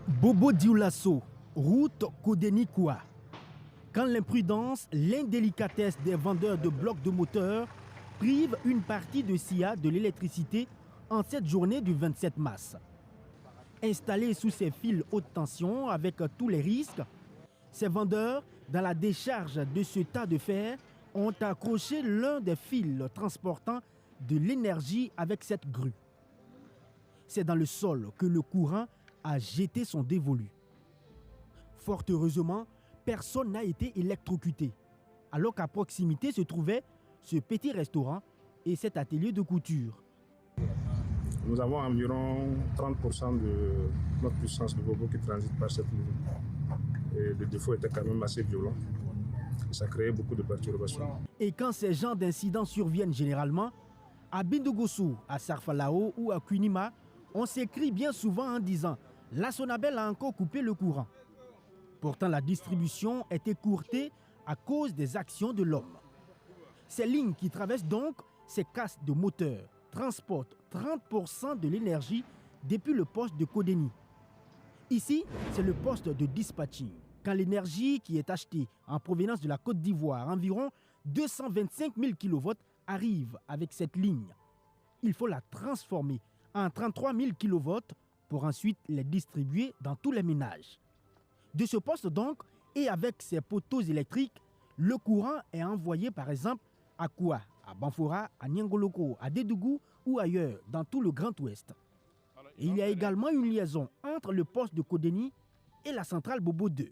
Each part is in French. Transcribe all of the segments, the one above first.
Bobo Dioulasso, route Kodeni-Koua. Quand l'imprudence, l'indélicatesse des vendeurs de blocs de moteurs privent une partie de SIA de l'électricité en cette journée du 27 mars. Installés sous ces fils haute tension avec tous les risques, ces vendeurs, dans la décharge de ce tas de fer, ont accroché l'un des fils transportant de l'énergie avec cette grue. C'est dans le sol que le courant a jeté son dévolu. Fort heureusement, personne n'a été électrocuté, alors qu'à proximité se trouvait ce petit restaurant et cet atelier de couture. Nous avons environ 30% de notre puissance de bobo qui transite par cette ligne. Et le défaut était quand même assez violent. Ça créait beaucoup de perturbations. Et quand ces genres d'incidents surviennent généralement, à Bindougoussou, à Sarfalao ou à Kunima, on s'écrit bien souvent en disant « La Sonabel a encore coupé le courant ». Pourtant, la distribution est écourtée à cause des actions de l'homme. Ces lignes qui traversent donc ces casques de moteurs transportent 30% de l'énergie depuis le poste de Kodeni. Ici, c'est le poste de dispatching. Quand l'énergie qui est achetée en provenance de la Côte d'Ivoire, environ 225 000 kV, arrive avec cette ligne, il faut la transformer en 33 000 kV pour ensuite les distribuer dans tous les ménages. De ce poste donc, et avec ses poteaux électriques, le courant est envoyé par exemple à Koua, à Banfora, à Niangoloko, à Dédougou ou ailleurs dans tout le Grand Ouest. Et il y a également une liaison entre le poste de Kodeni et la centrale Bobo 2.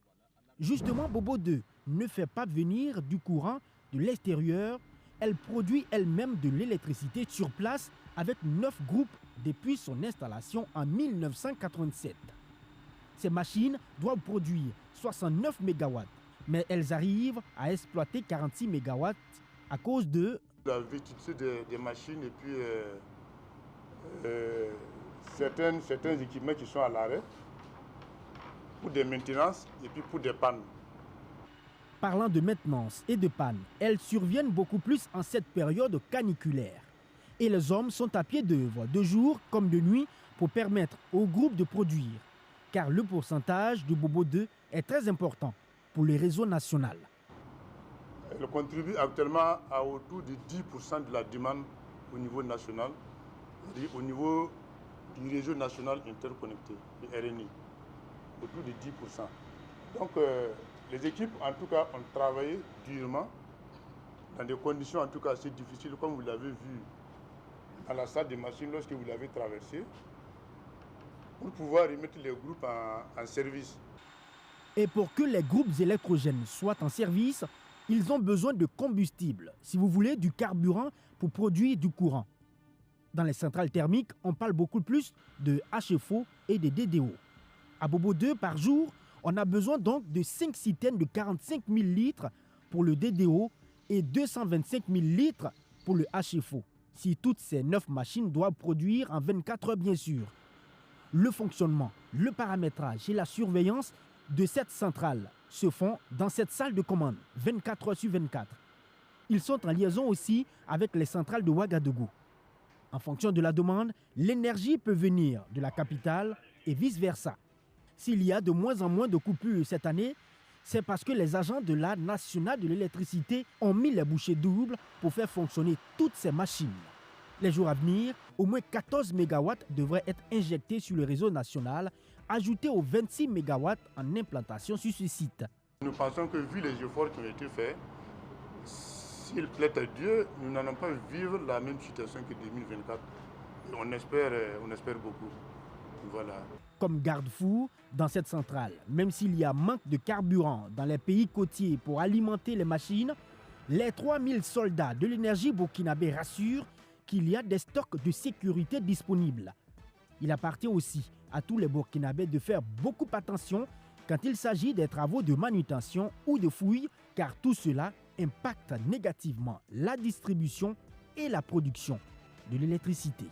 Justement, Bobo 2 ne fait pas venir du courant de l'extérieur, elle produit elle-même de l'électricité sur place avec 9 groupes depuis son installation en 1987. Ces machines doivent produire 69 MW, mais elles arrivent à exploiter 46 MW à cause de la vétusté des machines et puis certains équipements qui sont à l'arrêt pour des maintenances et puis pour des pannes. Parlant de maintenance et de panne, elles surviennent beaucoup plus en cette période caniculaire. Et les hommes sont à pied d'œuvre, de jour comme de nuit, pour permettre au groupe de produire. Car le pourcentage de Bobo 2 est très important pour le réseau national. Elle contribue actuellement à autour de 10% de la demande au niveau national, au niveau du réseau national interconnecté, le RNI, autour de 10%. Donc les équipes en tout cas ont travaillé durement dans des conditions en tout cas assez difficiles comme vous l'avez vu à la salle des machines lorsque vous l'avez traversée, pour pouvoir remettre les groupes en service. Et pour que les groupes électrogènes soient en service, ils ont besoin de combustible, si vous voulez du carburant pour produire du courant. Dans les centrales thermiques, on parle beaucoup plus de HFO et de DDO. À Bobo 2 par jour, on a besoin donc de 5 citernes de 45 000 litres pour le DDO et 225 000 litres pour le HFO. Si toutes ces 9 machines doivent produire en 24 heures bien sûr. Le fonctionnement, le paramétrage et la surveillance de cette centrale se font dans cette salle de commande, 24 heures sur 24. Ils sont en liaison aussi avec les centrales de Ouagadougou. En fonction de la demande, l'énergie peut venir de la capitale et vice-versa. S'il y a de moins en moins de coupures cette année, c'est parce que les agents de la nationale de l'électricité ont mis les bouchées doubles pour faire fonctionner toutes ces machines. Les jours à venir, au moins 14 MW devraient être injectés sur le réseau national, ajoutés aux 26 MW en implantation sur ce site. Nous pensons que vu les efforts qui ont été faits, s'il plaît à Dieu, nous n'allons pas vivre la même situation que 2024. Et on espère beaucoup. Voilà. Comme garde-fou dans cette centrale, même s'il y a manque de carburant dans les pays côtiers pour alimenter les machines, les 3000 soldats de l'énergie burkinabé rassurent qu'il y a des stocks de sécurité disponibles. Il appartient aussi à tous les Burkinabés de faire beaucoup attention quand il s'agit des travaux de manutention ou de fouilles, car tout cela impacte négativement la distribution et la production de l'électricité.